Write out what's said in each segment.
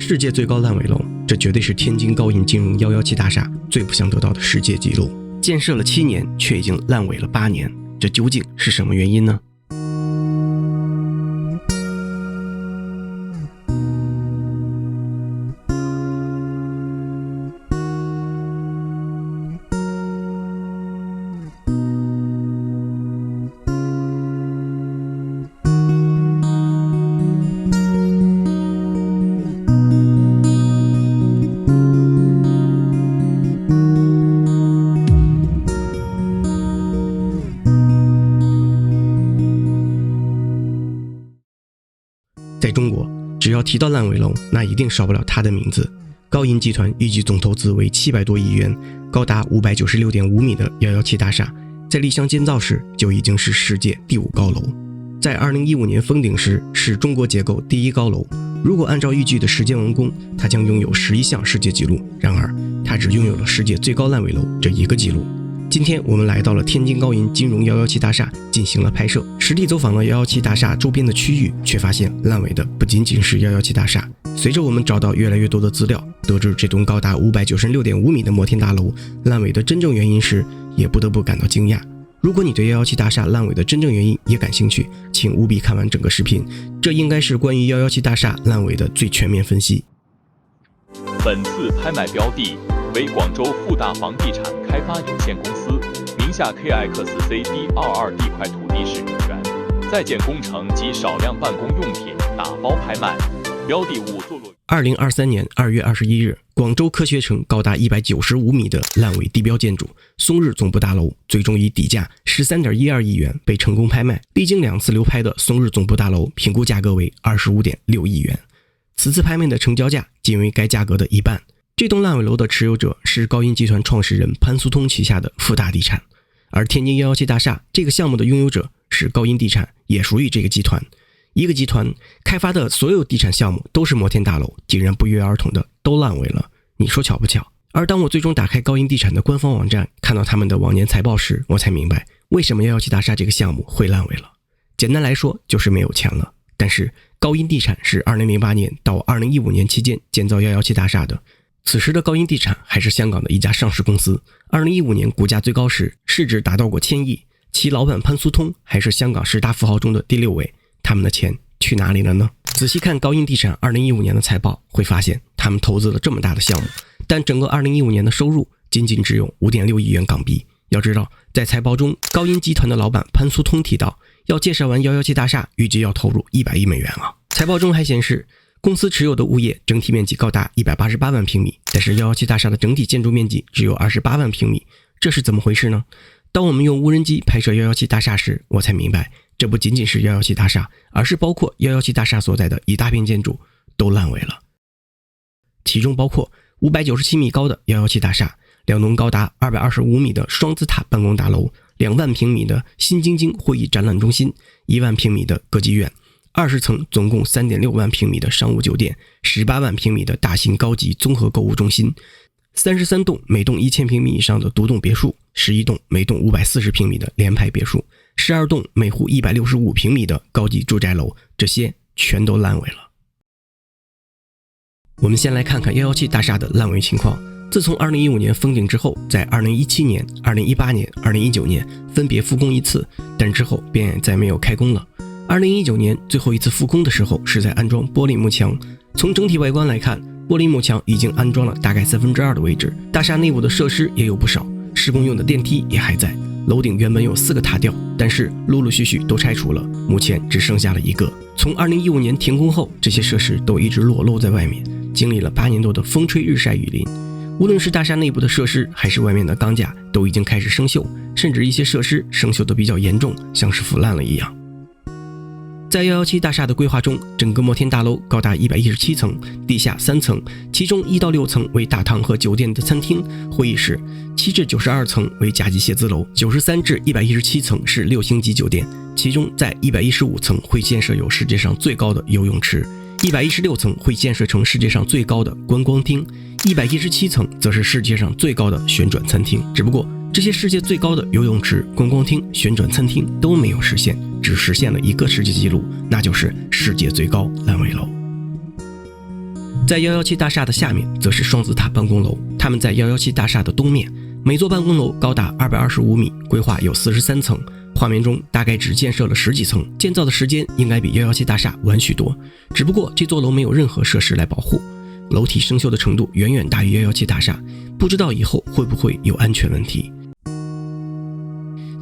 世界最高烂尾楼，这绝对是天津高银金融117大厦最不想得到的世界纪录。建设了7年，却已经烂尾了8年，这究竟是什么原因呢？在中国，只要提到烂尾楼，那一定少不了它的名字。高银集团预计总投资为700多亿元，高达596.5米的117大厦，在立项建造时就已经是世界第5高楼。在2015年封顶时，是中国结构第1高楼。如果按照预计的时间完工，它将拥有11项世界纪录。然而，它只拥有了世界最高烂尾楼这一个纪录。今天我们来到了天津高银金融117大厦进行了拍摄，实地走访了117大厦周边的区域，却发现烂尾的不仅仅是117大厦。随着我们找到越来越多的资料，得知这栋高达596.5米的摩天大楼烂尾的真正原因时，也不得不感到惊讶。如果你对117大厦烂尾的真正原因也感兴趣，请务必看完整个视频，这应该是关于117大厦烂尾的最全面分析。本次拍卖标的为广州富大房地产开发有限公司名下 KXCD22 地块土地使用权，在建工程及少量办公用品打包拍卖。标的物坐落2023年2月21日，广州科学城高达195米的烂尾地标建筑松日总部大楼，最终以底价 13.12 亿元被成功拍卖。历经2次流拍的松日总部大楼评估价格为 25.6 亿元，此次拍卖的成交价仅为该价格的一半。这栋烂尾楼的持有者是高银集团创始人潘苏通旗下的富大地产，而天津117大厦这个项目的拥有者是高银地产，也属于这个集团。一个集团开发的所有地产项目都是摩天大楼，竟然不约而同的都烂尾了，你说巧不巧？而当我最终打开高银地产的官方网站，看到他们的往年财报时，我才明白为什么117大厦这个项目会烂尾了。简单来说，就是没有钱了。但是高银地产是2008年到2015年期间建造117大厦的，此时的高银地产还是香港的一家上市公司。2015年股价最高时，市值达到过1000亿，其老板潘苏通还是香港10大富豪中的第6位。他们的钱去哪里了呢？仔细看高银地产2015年的财报，会发现他们投资了这么大的项目，但整个2015年的收入仅仅只有 5.6 亿元港币。要知道，在财报中，高银集团的老板潘苏通提到，要建设完117大厦预计要投入100亿美元啊。财报中还显示，公司持有的物业整体面积高达188万平米，但是117大厦的整体建筑面积只有28万平米，这是怎么回事呢？当我们用无人机拍摄117大厦时，我才明白，这不仅仅是117大厦，而是包括117大厦所在的一大片建筑都烂尾了。其中包括597米高的117大厦，2栋高达225米的双子塔办公大楼，2万平米的新京津会议展览中心，1万平米的歌剧院，20层总共 3.6 万平米的商务酒店，18万平米的大型高级综合购物中心，33栋每栋1000平米以上的独栋别墅，11栋每栋540平米的联排别墅，12栋每户165平米的高级住宅楼，这些全都烂尾了。我们先来看看117大厦的烂尾情况。自从2015年封顶之后，在2017年、2018年、2019年分别复工一次，但之后便再没有开工了。2019年最后一次复工的时候是在安装玻璃幕墙，从整体外观来看，玻璃幕墙已经安装了大概2/3的位置，大厦内部的设施也有不少，施工用的电梯也还在，楼顶原本有4个塔吊，但是陆陆续续都拆除了，目前只剩下了1个。从2015年停工后，这些设施都一直裸露在外面，经历了8年多的风吹日晒雨淋，无论是大厦内部的设施还是外面的钢架都已经开始生锈，甚至一些设施生锈得比较严重，像是腐烂了一样。在117大厦的规划中，整个摩天大楼高达117层，地下3层，其中1到6层为大堂和酒店的餐厅、会议室，7至92层为甲级写字楼，93至117层是6星级酒店，其中在115层会建设有世界上最高的游泳池，116层会建设成世界上最高的观光厅，117层则是世界上最高的旋转餐厅。只不过这些世界最高的游泳池、观光厅、旋转餐厅都没有实现，只实现了一个世界纪录，那就是世界最高烂尾楼。在117大厦的下面则是双子塔办公楼，它们在117大厦的东面，每座办公楼高达225米，规划有43层，画面中大概只建设了10几层，建造的时间应该比117大厦晚许多，只不过这座楼没有任何设施来保护，楼体生锈的程度远远大于117大厦，不知道以后会不会有安全问题。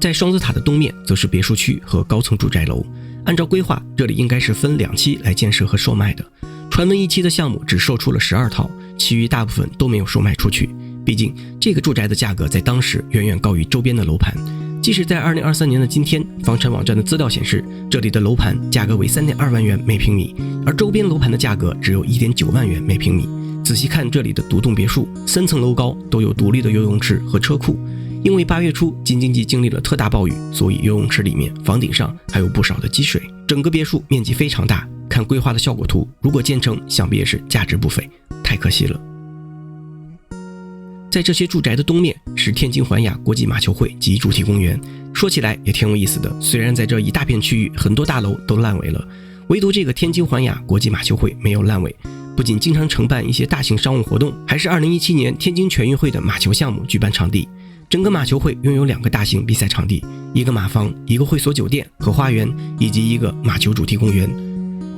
在双子塔的东面则是别墅区和高层住宅楼，按照规划，这里应该是分2期来建设和售卖的。传闻1期的项目只售出了12套，其余大部分都没有售卖出去。毕竟这个住宅的价格在当时远远高于周边的楼盘，即使在2023年的今天，房产网站的资料显示，这里的楼盘价格为 3.2 万元每平米，而周边楼盘的价格只有 1.9 万元每平米。仔细看这里的独栋别墅，3层楼高，都有独立的游泳池和车库。因为8月初京津冀经历了特大暴雨，所以游泳池里面房顶上还有不少的积水。整个别墅面积非常大，看规划的效果图，如果建成，想必也是价值不菲，太可惜了。在这些住宅的东面是天津环亚国际马球会及主题公园，说起来也挺有意思的。虽然在这一大片区域很多大楼都烂尾了，唯独这个天津环亚国际马球会没有烂尾，不仅经常承办一些大型商务活动，还是2017年天津全运会的马球项目举办场地。整个马球会拥有2个大型比赛场地，一个马房，一个会所酒店和花园，以及一个马球主题公园。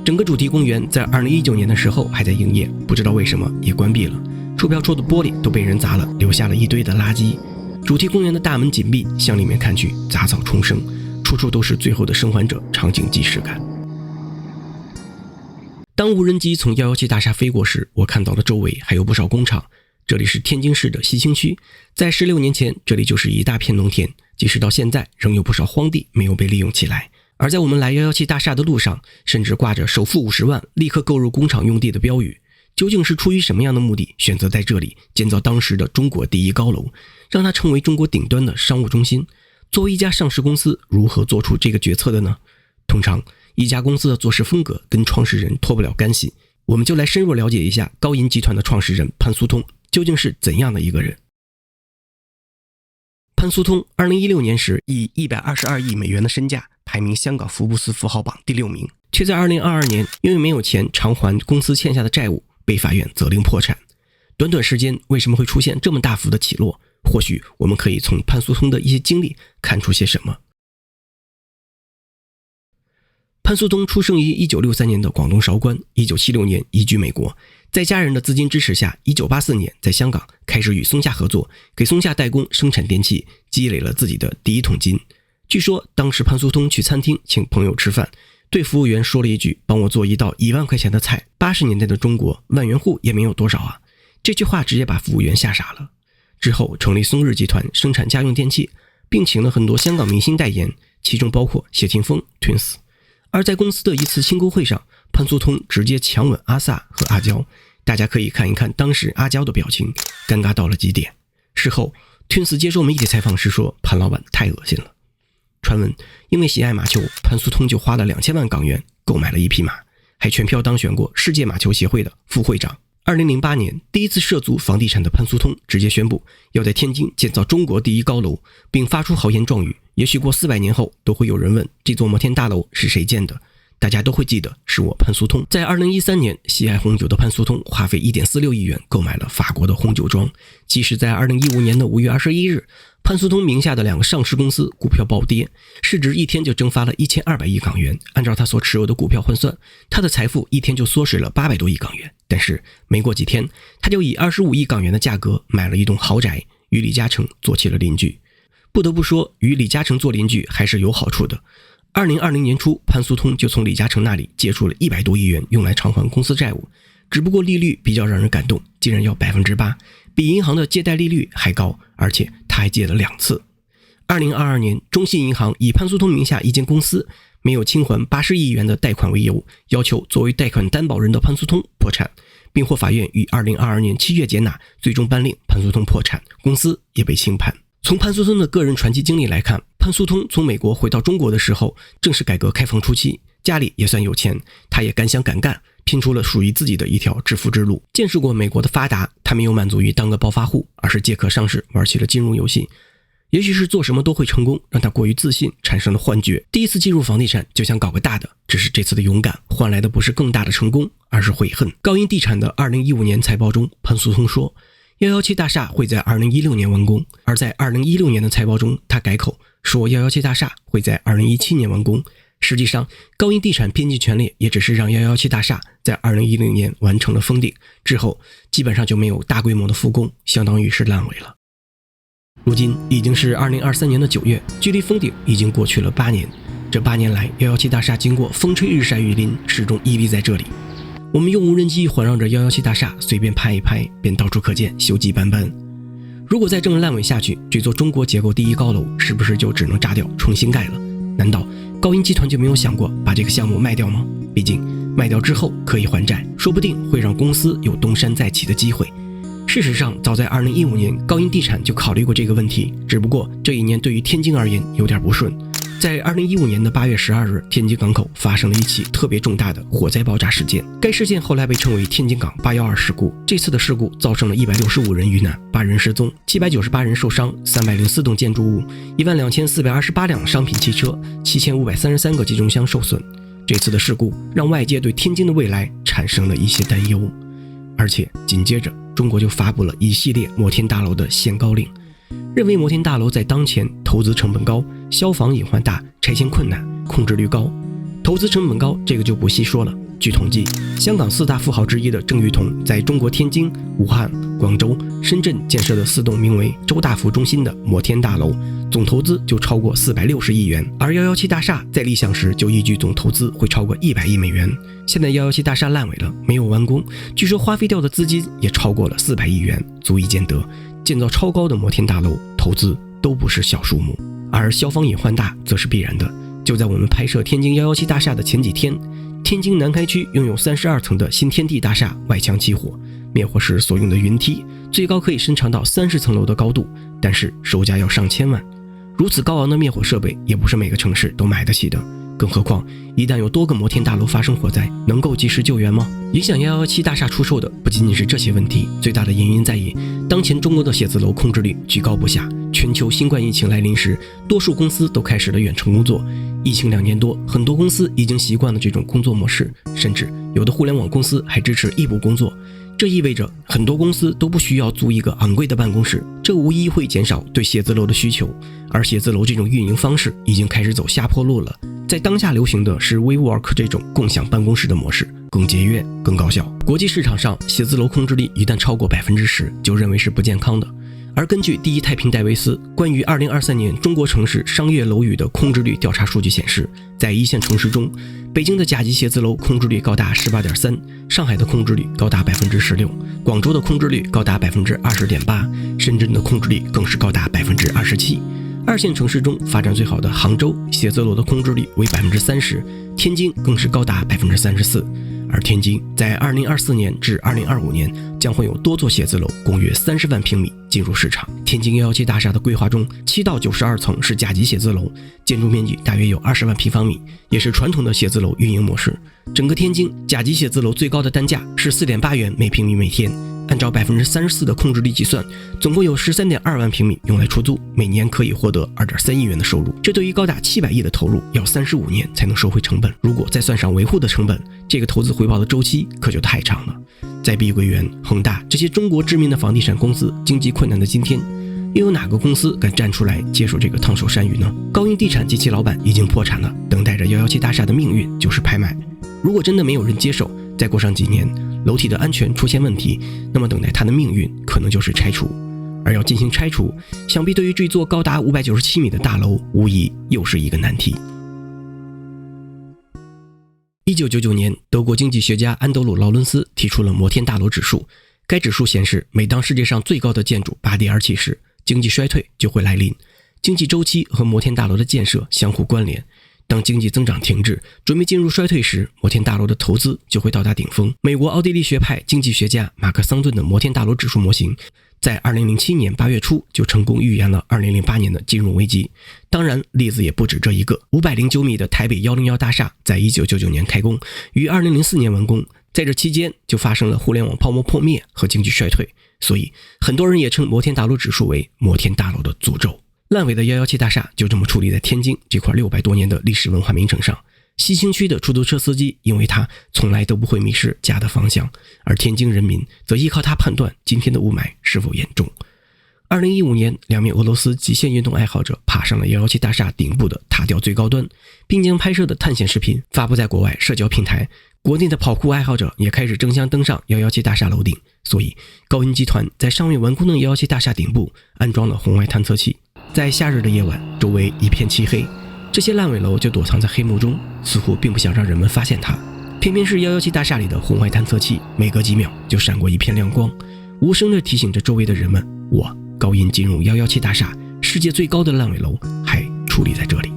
整个主题公园在2019年的时候还在营业，不知道为什么也关闭了。售票处的玻璃都被人砸了，留下了一堆的垃圾。主题公园的大门紧闭，向里面看去杂草丛生，处处都是最后的生还者，场景即视感。当无人机从117大厦飞过时，我看到了周围还有不少工厂。这里是天津市的西青区，在16年前，这里就是一大片农田，即使到现在仍有不少荒地没有被利用起来。而在我们来117大厦的路上，甚至挂着首付50万立刻购入工厂用地的标语。究竟是出于什么样的目的，选择在这里建造当时的中国第一高楼，让它成为中国顶端的商务中心？作为一家上市公司，如何做出这个决策的呢？通常一家公司的做事风格跟创始人脱不了干系，我们就来深入了解一下高银集团的创始人潘苏通究竟是怎样的一个人。潘苏通2016年时以122亿美元的身价排名香港福布斯富豪榜第6名，却在2022年因为没有钱偿还公司欠下的债务，被法院责令破产。短短时间为什么会出现这么大幅的起落？或许我们可以从潘苏通的一些经历看出些什么。潘苏通出生于1963年的广东韶关，1976年移居美国，在家人的资金支持下，1984年在香港开始与松下合作，给松下代工生产电器，积累了自己的第一桶金。据说当时潘苏通去餐厅请朋友吃饭，对服务员说了一句：“帮我做一道1万块钱的菜。”80年代的中国，万元户也没有多少啊。这句话直接把服务员吓傻了。之后成立松日集团，生产家用电器，并请了很多香港明星代言，其中包括谢霆锋、Twins。而在公司的一次庆功会上，潘苏通直接强吻阿 sa 和阿娇，大家可以看一看当时阿娇的表情，尴尬到了极点。事后 Twins 接受媒体采访时说，潘老板太恶心了。传闻因为喜爱马球，潘苏通就花了2000万港元购买了一匹马，还全票当选过世界马球协会的副会长。2008年第一次涉足房地产的潘苏通直接宣布要在天津建造中国第一高楼，并发出豪言壮语，也许过400年后都会有人问这座摩天大楼是谁建的，大家都会记得是我潘苏通。在2013年，喜爱红酒的潘苏通花费1.46亿元购买了法国的红酒庄。即使在2015年的5月21日，潘苏通名下的2个上市公司股票暴跌，市值一天就蒸发了1200亿港元。按照他所持有的股票换算，他的财富一天就缩水了800多亿港元。但是没过几天，他就以25亿港元的价格买了一栋豪宅，与李嘉诚做起了邻居。不得不说，与李嘉诚做邻居还是有好处的。2020年初，潘苏通就从李嘉诚那里借出了100多亿元用来偿还公司债务，只不过利率比较让人感动，竟然要 8%， 比银行的借贷利率还高，而且他还借了2次。2022年，中信银行以潘苏通名下一间公司没有清还80亿元的贷款为由，要求作为贷款担保人的潘苏通破产，并获法院于2022年7月接纳，最终颁令潘苏通破产，公司也被清盘。从潘苏通的个人传奇经历来看，潘苏通从美国回到中国的时候，正是改革开放初期，家里也算有钱，他也敢想敢干，拼出了属于自己的一条致富之路。见识过美国的发达，他没有满足于当个暴发户，而是借壳上市，玩起了金融游戏。也许是做什么都会成功，让他过于自信，产生了幻觉。第一次进入房地产就想搞个大的，只是这次的勇敢换来的不是更大的成功，而是悔恨。高音地产的2015年财报中，潘苏通说117大厦会在2016年完工，而在2016年的财报中，他改口说117大厦会在2017年完工。实际上，高音地产拼尽全力也只是让117大厦在2010年完成了封顶，之后基本上就没有大规模的复工，相当于是烂尾了。如今已经是2023年的9月，距离封顶已经过去了8年。这8年来，117大厦经过风吹日晒雨淋，始终屹立在这里。我们用无人机环绕着117大厦随便拍一拍，便到处可见锈迹斑斑。如果再这么烂尾下去，这座中国结构第一高楼是不是就只能炸掉重新盖了？难道高音集团就没有想过把这个项目卖掉吗？毕竟卖掉之后可以还债，说不定会让公司有东山再起的机会。事实上，早在2015年，高音地产就考虑过这个问题，只不过这一年对于天津而言有点不顺。在2015年的8月12日，天津港口发生了一起特别重大的火灾爆炸事件。该事件后来被称为天津港812事故。这次的事故造成了165人遇难，8人失踪，798人受伤，304栋建筑物，12428辆商品汽车，7533个集装箱受损。这次的事故让外界对天津的未来产生了一些担忧，而且紧接着中国就发布了一系列摩天大楼的限高令，认为摩天大楼在当前投资成本高、消防隐患大、拆迁困难、控制率高。投资成本高这个就不细说了。据统计，香港4大富豪之一的郑裕彤在中国天津、武汉、广州、深圳建设的4栋名为周大福中心的摩天大楼，总投资就超过460亿元，而117大厦在立项时就依据总投资会超过100亿美元。现在117大厦烂尾了，没有完工，据说花费掉的资金也超过了400亿元，足以见得建造超高的摩天大楼投资都不是小数目。而消防隐患大则是必然的。就在我们拍摄天津117大厦的前几天，天津南开区拥有32层的新天地大厦外墙起火，灭火时所用的云梯最高可以伸长到30层楼的高度，但是售价要上千万。如此高昂的灭火设备也不是每个城市都买得起的，更何况一旦有多个摩天大楼发生火灾，能够及时救援吗？影响117大厦出售的不仅仅是这些问题，最大的原因在于当前中国的写字楼空置率居高不下。全球新冠疫情来临时，多数公司都开始了远程工作。疫情2年多，很多公司已经习惯了这种工作模式，甚至有的互联网公司还支持异步工作。这意味着很多公司都不需要租一个昂贵的办公室，这无疑会减少对写字楼的需求。而写字楼这种运营方式已经开始走下坡路了，在当下流行的是 WeWork 这种共享办公室的模式，更节约更高效。国际市场上，写字楼空置率一旦超过 10%， 就认为是不健康的。而根据第一太平戴维斯关于2023年中国城市商业楼宇的空置率调查数据显示，在一线城市中，北京的甲级写字楼空置率高达 18.3%， 上海的空置率高达 16%， 广州的空置率高达 20.8%， 深圳的空置率更是高达 27%。二线城市中发展最好的杭州写字楼的空置率为 30%， 天津更是高达 34%。而天津在2024年至2025年将会有多座写字楼共约30万平米进入市场。天津117大厦的规划中，7到92层是甲级写字楼，建筑面积大约有20万平方米，也是传统的写字楼运营模式。整个天津甲级写字楼最高的单价是 4.8 元每平米每天，按照 34% 的空置率计算，总共有 13.2 万平米用来出租，每年可以获得 2.3 亿元的收入。这对于高达700亿的投入要35年才能收回成本，如果再算上维护的成本，这个投资回报的周期可就太长了。在碧桂园、恒大这些中国知名的房地产公司经济困难的今天，又有哪个公司敢站出来接手这个烫手山芋呢？高音地产及其老板已经破产了，等待着117大厦的命运就是拍卖。如果真的没有人接手，再过上几年楼体的安全出现问题，那么等待它的命运可能就是拆除。而要进行拆除，想必对于这座高达597米的大楼无疑又是一个难题。1999年，德国经济学家安德鲁·劳伦斯提出了摩天大楼指数。该指数显示，每当世界上最高的建筑拔地而起时，经济衰退就会来临。经济周期和摩天大楼的建设相互关联。当经济增长停滞，准备进入衰退时，摩天大楼的投资就会到达顶峰。美国奥地利学派经济学家马克桑顿的摩天大楼指数模型，在2007年8月初就成功预言了2008年的金融危机。当然，例子也不止这一个。509米的台北101大厦在1999年开工，于2004年完工。在这期间就发生了互联网泡沫破灭和经济衰退，所以很多人也称摩天大楼指数为摩天大楼的诅咒。烂尾的117大厦就这么矗立在天津这块600多年的历史文化名城上。西青区的出租车司机因为它从来都不会迷失家的方向，而天津人民则依靠它判断今天的雾霾是否严重。2015年，2名俄罗斯极限运动爱好者爬上了117大厦顶部的塔吊最高端，并将拍摄的探险视频发布在国外社交平台。国内的跑酷爱好者也开始争相登上117大厦楼顶，所以高音集团在尚未完工的117大厦顶部安装了红外探测器。在夏日的夜晚，周围一片漆黑，这些烂尾楼就躲藏在黑幕中，似乎并不想让人们发现它。偏偏是117大厦里的红外探测器，每隔几秒就闪过一片亮光，无声地提醒着周围的人们，我高音进入117大厦，世界最高的烂尾楼还矗立在这里。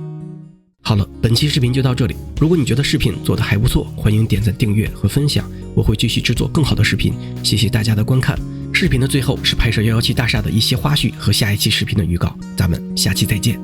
好了，本期视频就到这里。如果你觉得视频做得还不错，欢迎点赞、订阅和分享，我会继续制作更好的视频。谢谢大家的观看。视频的最后是拍摄117大厦的一些花絮和下一期视频的预告，咱们下期再见。